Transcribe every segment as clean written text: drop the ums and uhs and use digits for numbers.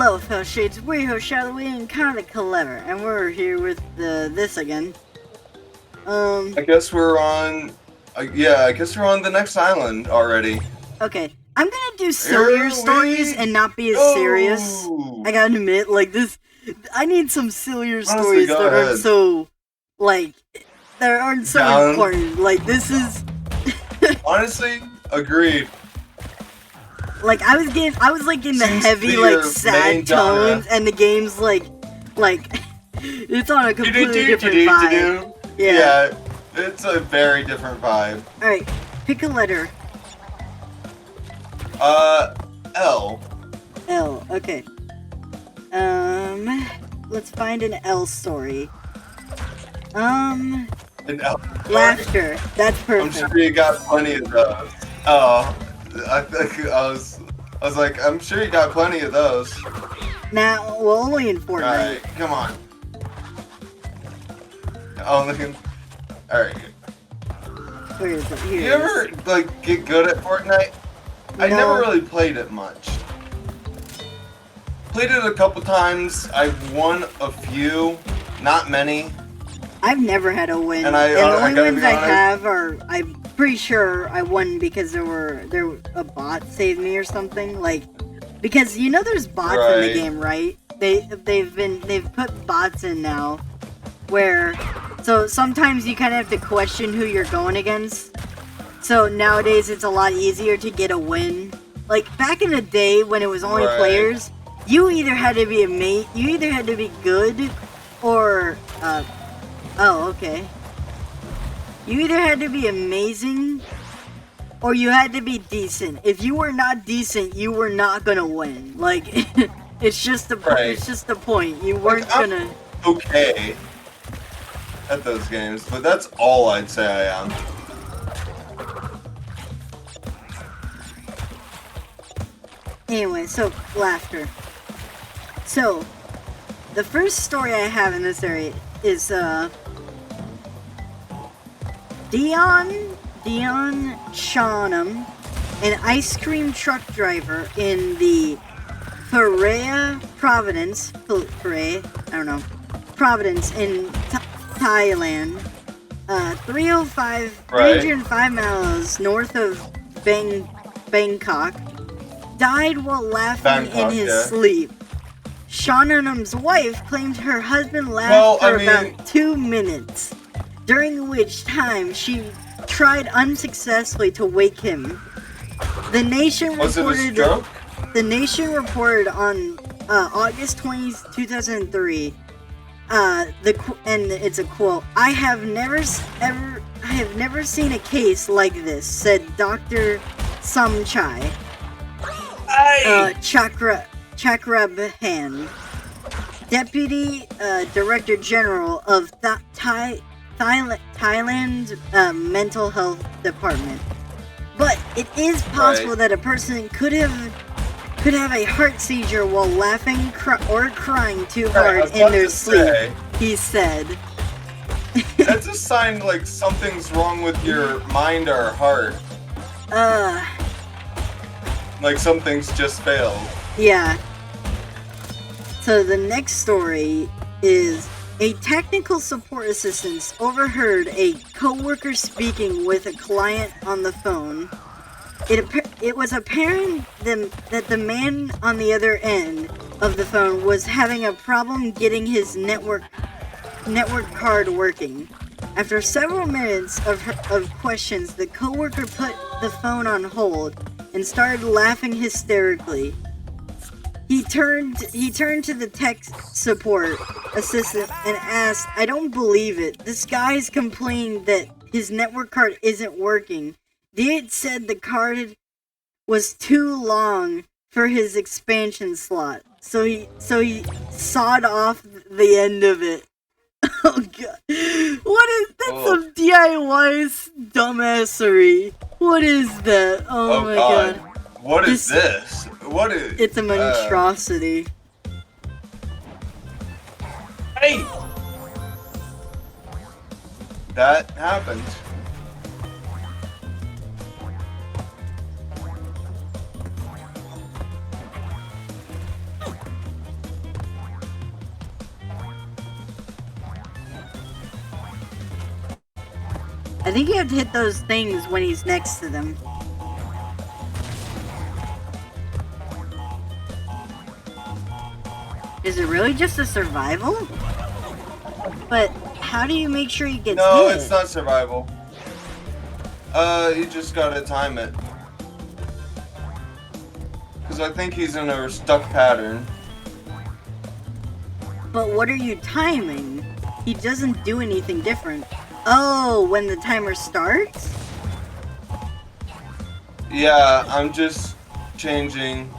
Hello, fellow shades. We're here, Shadowy and kind of clever, and we're here with this again. I guess we're on. Yeah, I guess we're on the next island already. Okay, I'm gonna do sillier stories and not be as serious. I gotta admit, like this, I need some sillier stories that aren't so, like, that aren't so important. Like this is. Honestly, agreed. Like I was like in the heavy, like sad tones, and the game's like, it's on a completely different vibe. Yeah, it's a very different vibe. All right, pick a letter. L. L. Okay. Let's find an L story. An L. Laughter. That's perfect. I'm sure you got plenty of those. Oh. I think I was like, I'm sure you got plenty of those. Now, well, only in Fortnite. Alright, come on. Oh, looking. Alright. Where is it? Here you ever, like, get good at Fortnite? No. I never really played it much. Played it a couple times. I won a few, not many. I've never had a win. And the only wins I have are, I'm pretty sure I won because a bot saved me or something. Like, because you know there's bots in the game, right? They've put bots in now, where so sometimes you kind of have to question who you're going against. So nowadays it's a lot easier to get a win. Like back in the day when it was only players, you either had to be good, or oh, okay. You either had to be amazing, or you had to be decent. If you were not decent, you were not gonna win. Like, it's just the it's just the point. You weren't gonna. Okay. At those games, but that's all I'd say I am. Anyway, so laughter. So, the first story I have in this area is Dion Shawnham, an ice cream truck driver in the Providence in Thailand, 305 miles north of Bangkok, died while laughing in his sleep. Shawnham's wife claimed her husband laughed for about 2 minutes, during which time she tried unsuccessfully to wake him. The Nation reported on August 20, 2003. And it's a quote. I have never seen a case like this," said Dr. Samchai Chakrabahan, Deputy Director General of Thailand's Mental Health Department. But it is possible that a person could have a heart seizure while laughing or crying too hard in their sleep, he said. That's a sign like something's wrong with your mind or heart. Like something's just failed. Yeah. So the next story is a technical support assistant overheard a co-worker speaking with a client on the phone. It was apparent that the man on the other end of the phone was having a problem getting his network card working. After several minutes of questions, the coworker put the phone on hold and started laughing hysterically. He turned to the tech support assistant and asked, "I don't believe it. This guy's complaining that his network card isn't working. They said the card was too long for his expansion slot, so he sawed off the end of it." Oh god, what is that? Some DIY dumbassery. What is that? Oh my god. What is this? What is? It's a monstrosity. Hey, that happened. I think you have to hit those things when he's next to them. Is it really just a survival? But how do you make sure he gets No, hit? it's not survival. You just gotta time it. Because I think he's in a stuck pattern. But what are you timing? He doesn't do anything different. Oh, when the timer starts? Yeah, I'm just changing.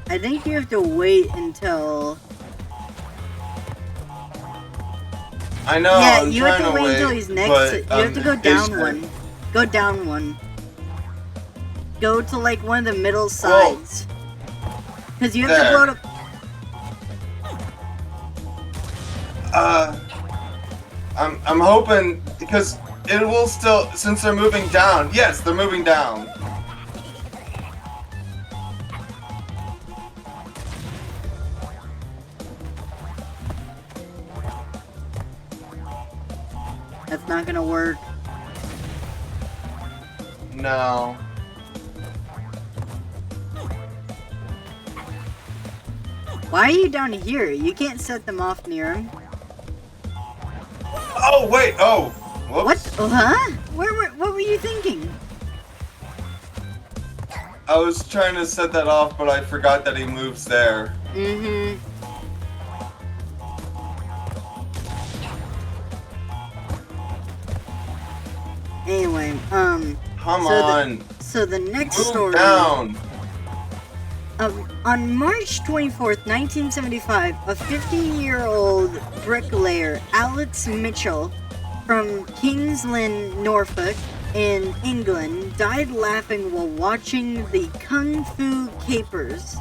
I think you have to wait until... I know, yeah, I'm you have to trying wait until he's next but, to... You have to go down patient. one. Go down one. Go to, like, one of the middle sides. Because you have to blow up... I'm hoping, because it will still, since they're moving down. Yes, they're moving down. That's not gonna work. No. Why are you down here? You can't set them off near him. Oh, wait, oh. Whoops. What? Huh? What were you thinking? I was trying to set that off, but I forgot that he moves there. Mm-hmm. Anyway, Come on. So the next Move story... down. On March 24th, 1975, a 15-year-old bricklayer, Alex Mitchell, from Kings Lynn, Norfolk, in England, died laughing while watching the Kung Fu Capers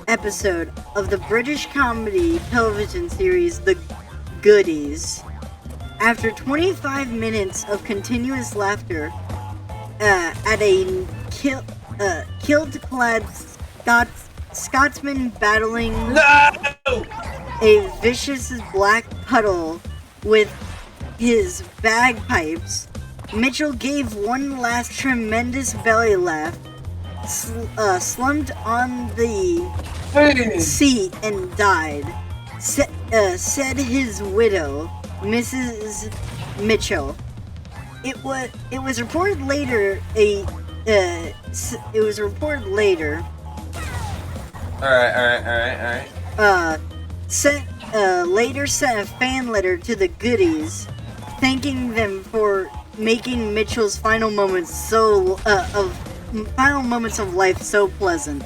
episode of the British comedy television series The Goodies. After 25 minutes of continuous laughter at a kilt-clad Scotsman battling a vicious black puddle with his bagpipes, Mitchell gave one last tremendous belly laugh, slumped on the seat and died, said his widow, Mrs. Mitchell. It was reported later Alright. later sent a fan letter to the Goodies, thanking them for making Mitchell's final moments of life so pleasant.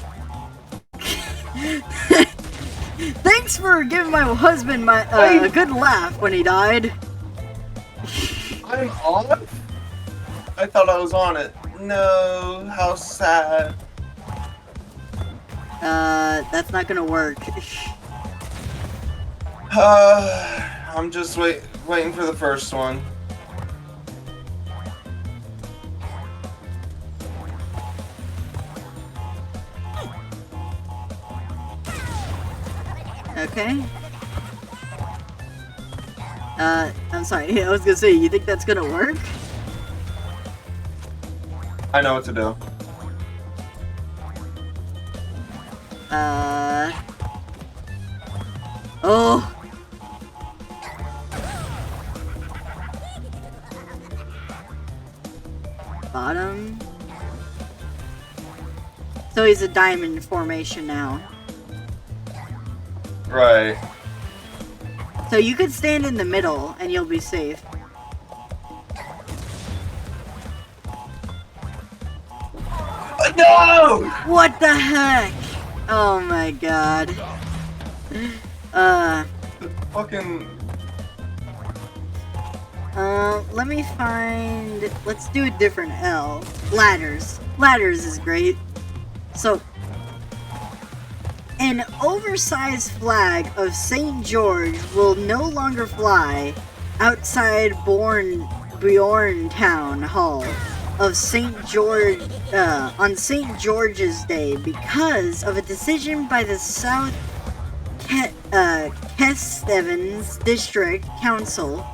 Thanks for giving my husband a good laugh when he died. I'm off? I thought I was on it. No, how sad. That's not gonna work. I'm just waiting for the first one. Okay. I'm sorry, I was gonna say, you think that's gonna work? I know what to do. Oh! Bottom. So he's a diamond formation now. Right. So you could stand in the middle and you'll be safe. No! What the heck? Oh my god. Fucking... Let me find... Let's do a different L. Ladders. Ladders is great. So, an oversized flag of St. George will no longer fly outside Bjorn Town Hall of St. George on St. George's Day because of a decision by the South Kesteven's District Council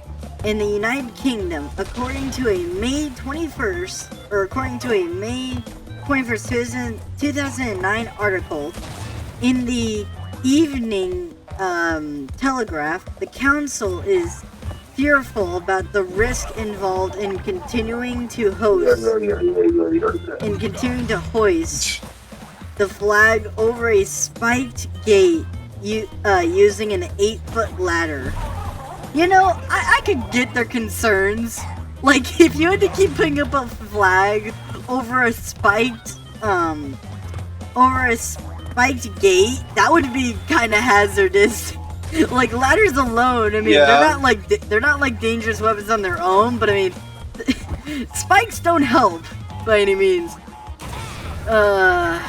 in the United Kingdom, according to a May 21st, 2009 article in the Evening Telegraph. The council is fearful about the risk involved in continuing to hoist the flag over a spiked gate using an 8-foot ladder. You know, I could get their concerns. Like, if you had to keep putting up a flag over a spiked gate, that would be kind of hazardous. Like, ladders alone, I mean, they're not like dangerous weapons on their own, but I mean, spikes don't help by any means. Oh!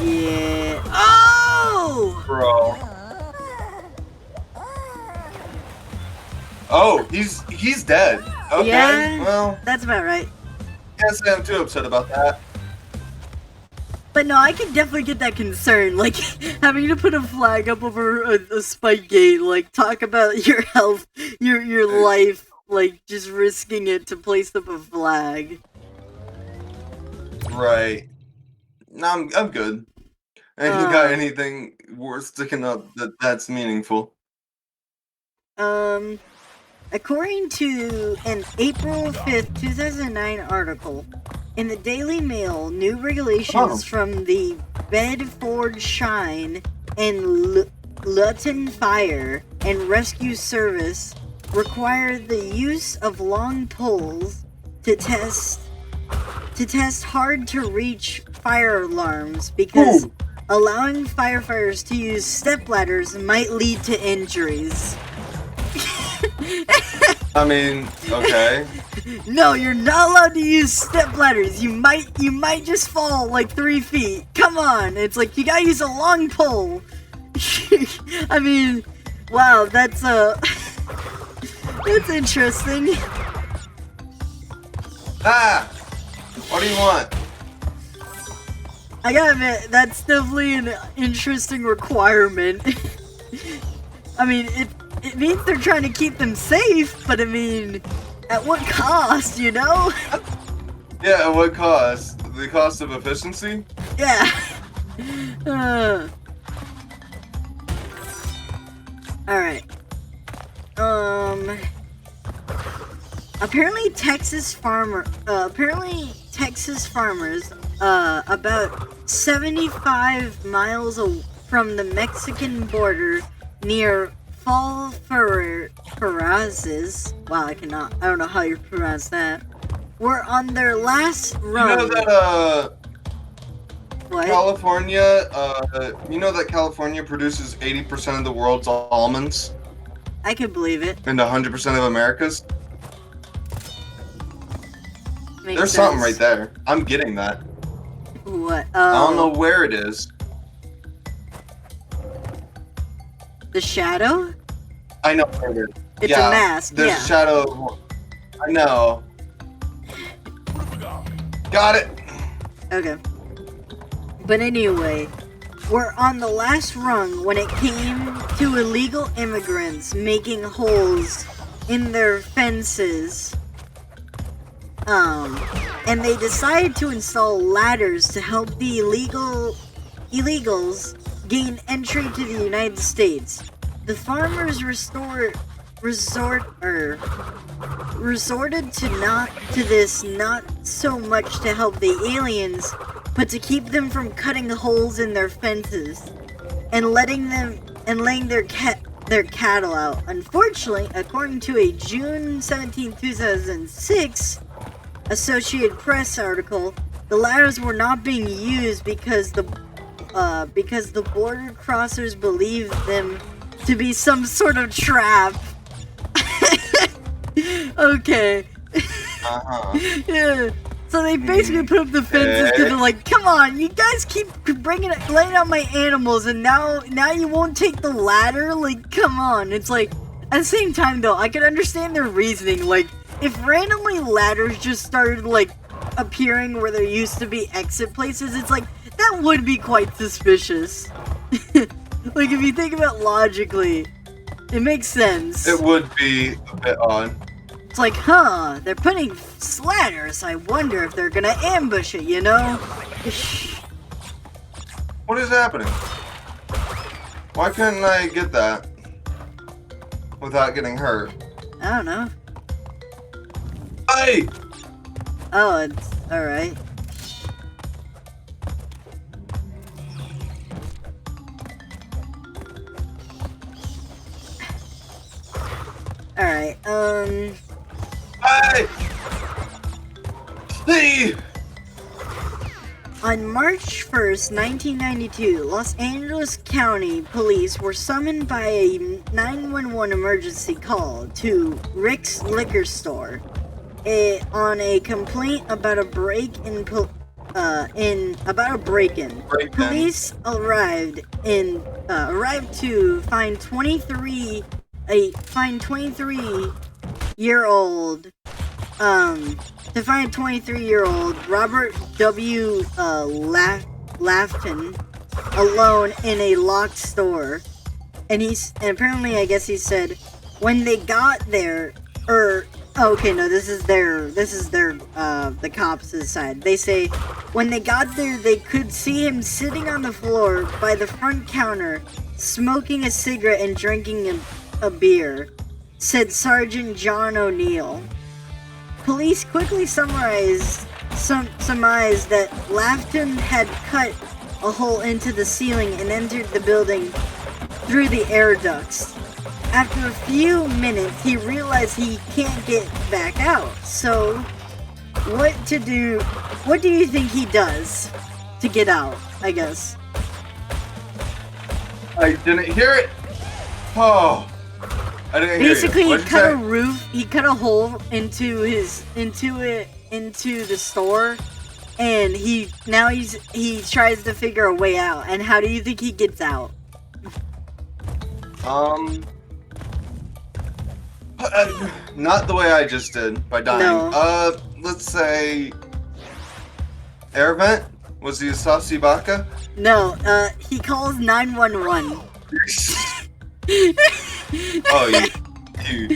Yeah. Oh! Bro. Oh, he's dead. Okay, yeah, well, that's about right. Can't say I'm too upset about that. But no, I can definitely get that concern. Like, having to put a flag up over a spike gate, like, talk about your health, your life, like, just risking it to place up a flag. Right. No, I'm good. And you got anything worth sticking up that's meaningful? According to an April 5th, 2009 article in the Daily Mail, new regulations from the Bedfordshire and Luton Fire and Rescue Service require the use of long poles to test hard-to-reach fire alarms because allowing firefighters to use stepladders might lead to injuries. I mean, okay. No, you're not allowed to use stepladders. You might just fall like 3 feet. Come on, it's like you gotta use a long pole. I mean, wow, that's that's interesting. Ah! What do you want? I gotta admit, that's definitely an interesting requirement. I mean, it means they're trying to keep them safe, but I mean, at what cost, you know? Yeah, at what cost? The cost of efficiency? Yeah. Alright. Apparently Texas farmers, about 75 miles from the Mexican border near Falferrazes, wow, I don't know how you pronounce that, were on their last run. You know that, what? California, you know that California produces 80% of the world's almonds? I could believe it. And 100% of America's? Makes There's sense. something right there. I'm getting that. What? I don't know where it is. The shadow? I know where it is. It's yeah, a mask, There's yeah. a shadow. I know. Got it. Okay. But anyway, we're on the last rung when it came to illegal immigrants making holes in their fences. And they decided to install ladders to help the illegals gain entry to the United States. The farmers resorted to this not so much to help the aliens, but to keep them from cutting holes in their fences and laying their cattle out. Unfortunately, according to a June 17, 2006 Associated Press article, the ladders were not being used because the border crossers believed them to be some sort of trap. Okay. Yeah. So they basically put up the fences because they're like, come on, you guys keep laying out my animals, and now you won't take the ladder? Like, come on. It's like, at the same time though, I could understand their reasoning. Like, if randomly ladders just started like appearing where there used to be exit places, it's like, that would be quite suspicious. Like, if you think about it logically, it makes sense. It would be a bit odd. It's like, they're putting ladders. I wonder if they're gonna ambush it, you know? What is happening? Why couldn't I get that without getting hurt? I don't know. Hey! Oh, it's alright. Alright, Hey! Hey! On March 1st, 1992, Los Angeles County Police were summoned by a 911 emergency call to Rick's Liquor Store on a complaint about a break-in. Police arrived to find 23-year-old Robert W. Lafton alone in a locked store, and apparently I guess he said when they got there, this is the cops' side. They say when they got there, they could see him sitting on the floor by the front counter, smoking a cigarette and drinking a beer, said Sergeant John O'Neill. Police quickly surmised that Lafton had cut a hole into the ceiling and entered the building through the air ducts. After a few minutes, he realized he can't get back out. So, what do you think he does to get out, I guess? I didn't hear it. Oh. I didn't hear Basically, you. he cut a roof. He cut a hole into the store, and he tries to figure a way out. And how do you think he gets out? Not the way I just did by dying. No. Let's say air vent. Was he a saucy baka? No. He calls 911. Oh, you.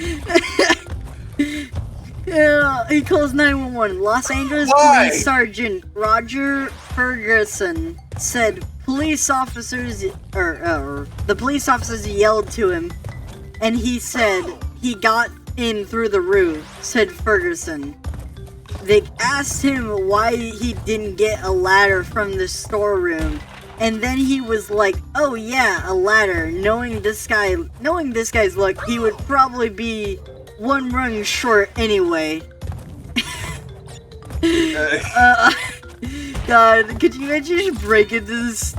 Yeah, he calls 911. Los Angeles Police Sergeant Roger Ferguson said the police officers yelled to him, and he said he got in through the roof, said Ferguson. They asked him why he didn't get a ladder from the storeroom. And then he was like, oh yeah, a ladder. Knowing this guy's luck, he would probably be one rung short anyway. God, could you imagine just break into this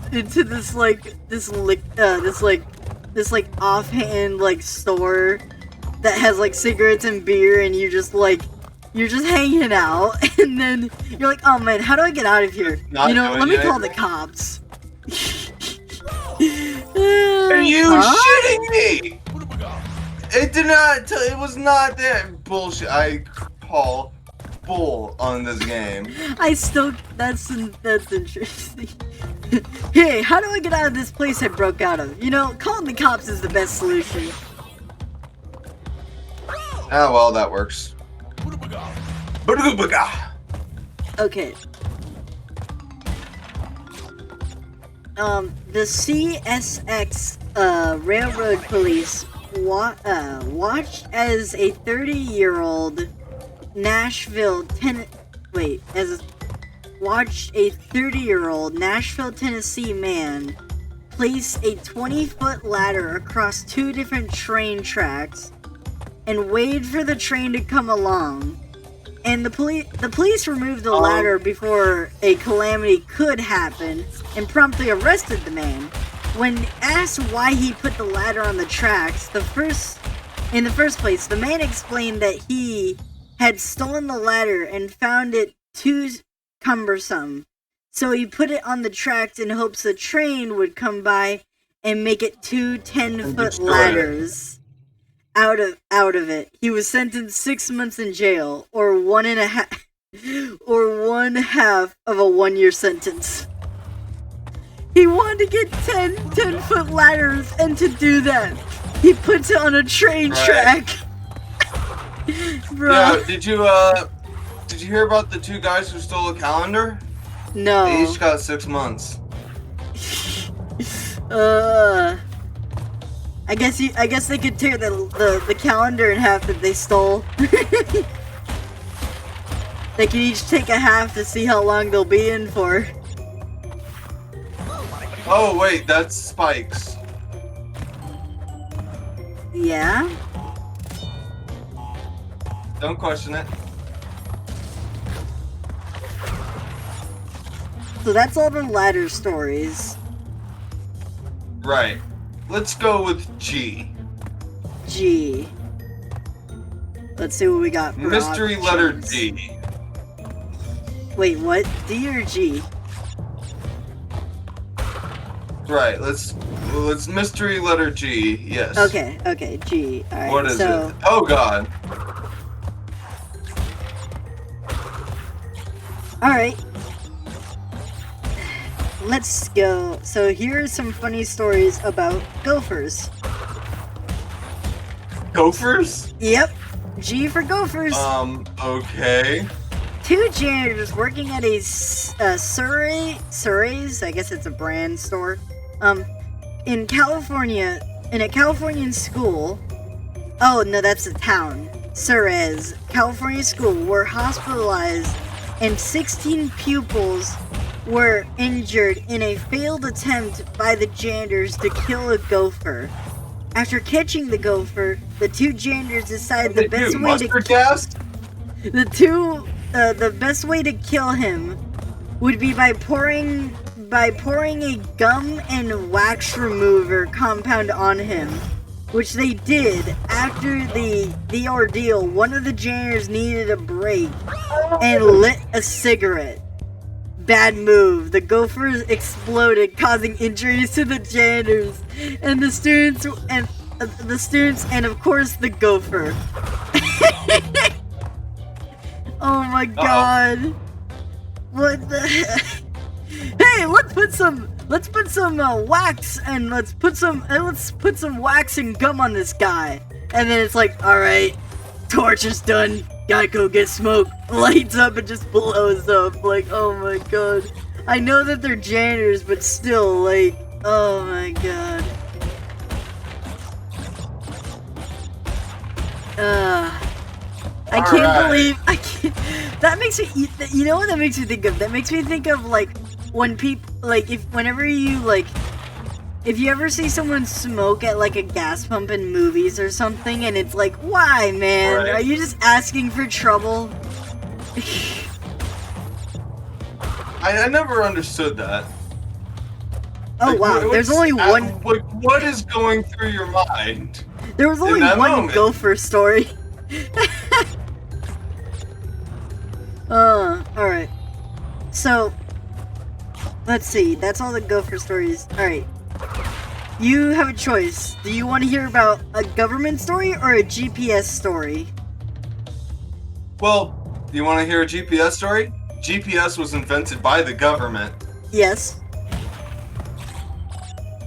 offhand like store that has like cigarettes and beer, and you're just hanging out, and then you're like, oh man, how do I get out of here? Let me call the cops. Are you shitting me? It did not. It was not that bullshit. I call bull on this game. That's interesting. Hey, how do I get out of this place I broke out of? Calling the cops is the best solution. Ah, well, that works. Okay. The CSX railroad police watched as a 30-year-old Nashville, Tennessee man place a 20-foot ladder across two different train tracks and waited for the train to come along. And the police removed the ladder before a calamity could happen and promptly arrested the man. When asked why he put the ladder on the tracks, in the first place, the man explained that he had stolen the ladder and found it too cumbersome. So he put it on the tracks in hopes the train would come by and make it two 10-foot ladders. Out of it. He was sentenced 6 months in jail, or 1.5 or 1/2 of a 1-year sentence. He wanted to get 10-foot ladders, and to do that, he puts it on a train track. Bro. Yeah, did you hear about the 2 guys who stole a calendar? No. They each got 6 months. I guess they could tear the calendar in half that they stole. They could each take a half to see how long they'll be in for. Oh wait, that's spikes. Yeah? Don't question it. So that's all the ladder stories. Right. Let's go with G. G. Let's see what we got for Mystery letter options. D. Wait, what? D or G? Right, let's mystery letter G, yes. Okay, G. Alright, What is it? Oh god. Alright. Let's go. So here are some funny stories about gophers. Gophers? Yep. G for gophers. Okay. 2 janitors working at a Surrey's, I guess it's a brand store, in California, in a Californian school. Oh, no, that's a town. Surrey's California school were hospitalized, and 16 pupils were injured in a failed attempt by the janitors to kill a gopher. After catching the gopher, the 2 janitors decided the best way to gas? The best way to kill him would be by pouring a gum and wax remover compound on him, which they did. After the ordeal, one of the janitors needed a break and lit a cigarette. Bad move. The gophers exploded, causing injuries to the janitors and the students, and of course the gopher. Oh my god. What the heck? Hey, let's put some wax and let's put some wax and gum on this guy. And then it's like, alright, torch is done. Gotta go get smoke. Lights up and just blows up. Like, oh my god. I know that they're janitors, but still, like, oh my god. I can't believe, that makes me, you know what that makes me think of? That makes me think of, like, when people, like, whenever you, like, if you ever see someone smoke at, like, a gas pump in movies or something, and it's like, why, man? Right. Are you just asking for trouble? I never understood that. Oh, like, wow, there's only one, like, what is going through your mind? there was only one moment? gopher story. Alright. So, let's see. That's all the gopher stories. Alright. You have a choice. Do you want to hear about a government story or a GPS story? Well, do you want to hear a GPS story? GPS was invented by the government. Yes.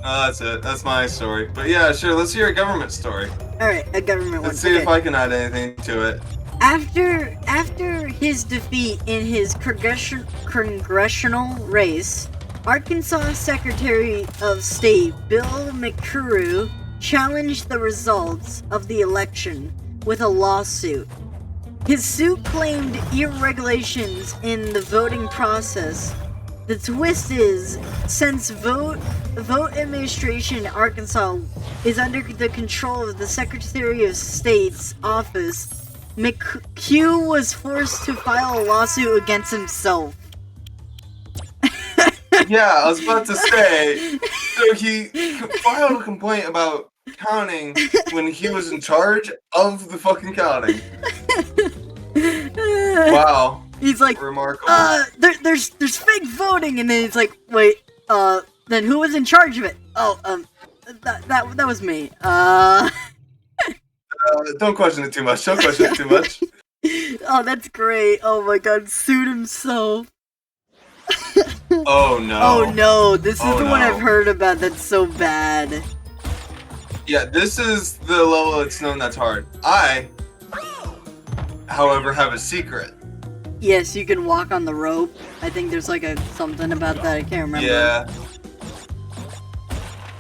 That's it. That's my story. But yeah, sure, let's hear a government story. Alright, a government one. Let's see if I can add anything to it. After his defeat in his congressional race, Arkansas Secretary of State Bill McCrew challenged the results of the election with a lawsuit. His suit claimed irregularities in the voting process. The twist is, since vote administration in Arkansas is under the control of the Secretary of State's office, McHugh was forced to file a lawsuit against himself. Yeah, I was about to say, so he filed a complaint about counting when he was in charge of the fucking counting. Wow. He's like, remarkable. There's fake voting, and then it's like, wait, then who was in charge of it? Oh, that was me. Don't question it too much. Don't question it too much. Oh, that's great. Oh my god, sued himself. Oh no. Oh no, this is Oh, the one no. I've heard about that's so bad. Yeah, this is the level that's known that's hard. I, however, have a secret. Yes, you can walk on the rope. I think there's like a something about that, I can't remember. Yeah.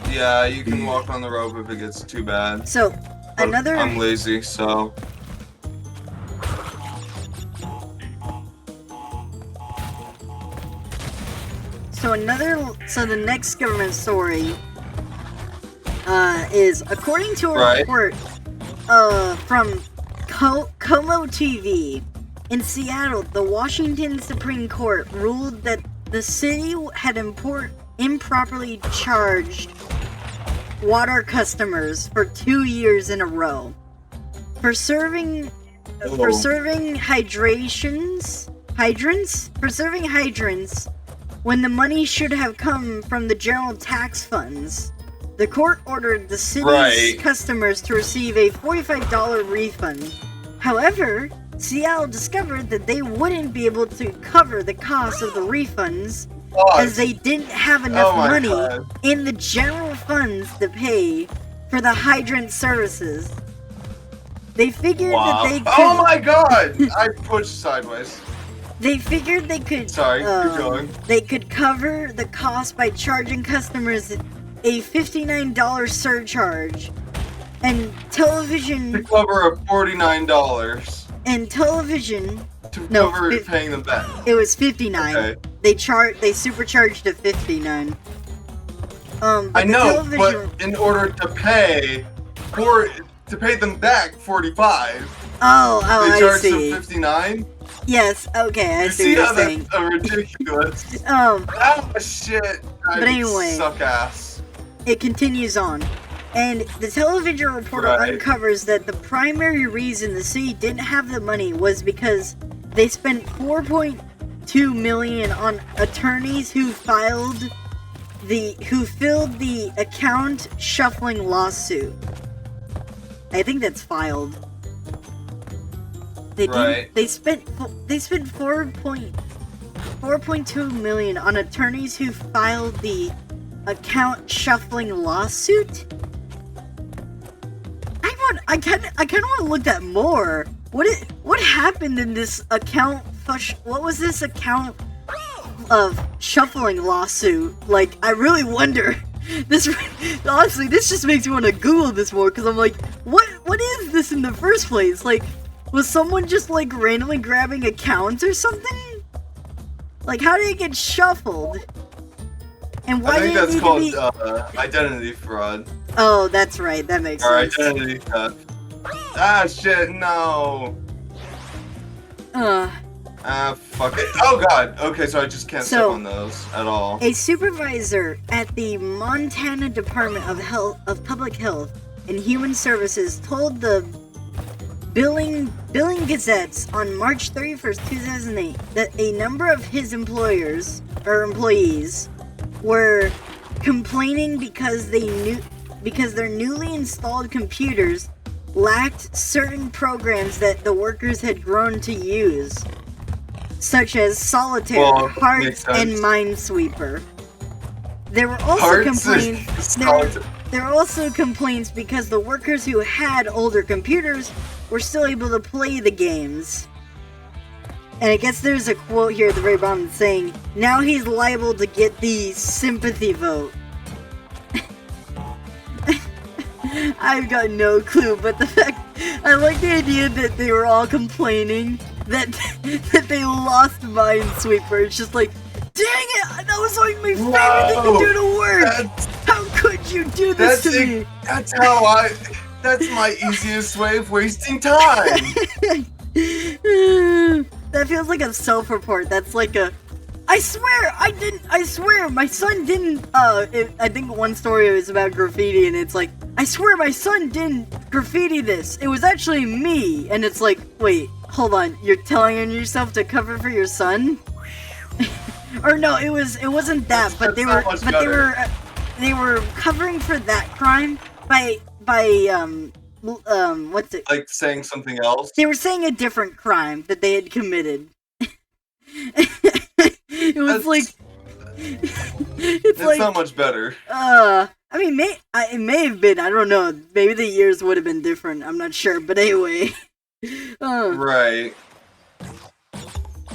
Yeah, you can walk on the rope if it gets too bad. So, But another... I'm lazy, so... So the next government story is according to a report from Como TV in Seattle, the Washington Supreme Court ruled that the city had improperly charged water customers for 2 years in a row for serving hydrants when the money should have come from the general tax funds. The court ordered the city's customers to receive a $45 refund. However, Seattle discovered that they wouldn't be able to cover the cost of the refunds as they didn't have enough money in the general funds to pay for the hydrant services. They figured that they could... Oh my god! I pushed sideways. They figured they could... Sorry, keep going. They could cover the cost by charging customers a $59 surcharge. And television... To cover a $49. And television... To cover paying them back. It was $59. Okay. They supercharged to $59. I know, but in order to pay them back $45. Oh, they I charged see. them $59. Yes, okay, I see what you're saying. That's ridiculous. Oh shit. But anyway, suck ass. It continues on. And the television reporter uncovers that the primary reason the city didn't have the money was because they spent $4.2 million on attorneys who filled the account shuffling lawsuit. I think that's filed. They spent $4.2 million on attorneys who filed the account shuffling lawsuit. I kind of want to look at more. What happened in this account? What was this account of shuffling lawsuit? Like, I really wonder. Honestly, this just makes me want to Google this more because I'm like, what is this in the first place? Like, was someone just like randomly grabbing accounts or something? Like, how did it get shuffled? And why did it need to be... identity fraud. Oh, that's right. That makes sense. Or identity theft. Ah, shit, no. Fuck it. Oh, God. Okay, so I just can't step on those at all. A supervisor at the Montana Department of Public Health and Human Services told the Billing Gazettes on March 31st, 2008 that a number of his employees were complaining because their newly installed computers lacked certain programs that the workers had grown to use, such as Solitaire, Hearts, and Minesweeper. There were also complaints because the workers who had older computers were still able to play the games. And I guess there's a quote here at the very bottom saying, now he's liable to get the sympathy vote. I've got no clue, but I like the idea that they were all complaining that they lost Minesweeper. It's just like, dang it, that was like my favorite thing to do to work. How could you do this to me? That's my easiest way of wasting time. That feels like a self-report. That's like a, I swear, my son didn't, I think one story was about graffiti, and it's like, I swear my son didn't graffiti this. It was actually me. And it's like, wait, hold on, you're telling on yourself to cover for your son? Or no, it wasn't that, but they were covering for that crime by what's it? Like saying something else? They were saying a different crime that they had committed. It was like it's like not much better. I mean, it may have been. I don't know. Maybe the years would have been different. I'm not sure. But anyway, Right.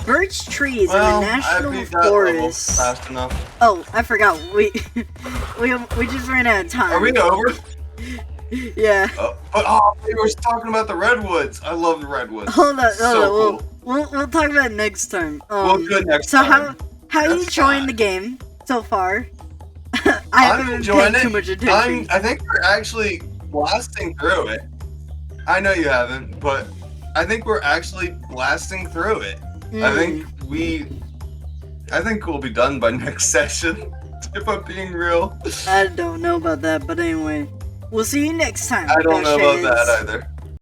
birch trees in the national forest. Fast enough. Oh, I forgot. We just ran out of time. Are we over? Yeah. We were talking about the redwoods. I love the redwoods. Hold on. Cool. We'll talk about it next time. We'll do it next so time. how are you enjoying the game so far? I haven't enjoying paid it. too much attention. I think we're actually blasting through it. I know you haven't, but I think we're actually blasting through it. I think we'll be done by next session. If I'm being real. I don't know about that, but anyway, we'll see you next time. I don't know about that either.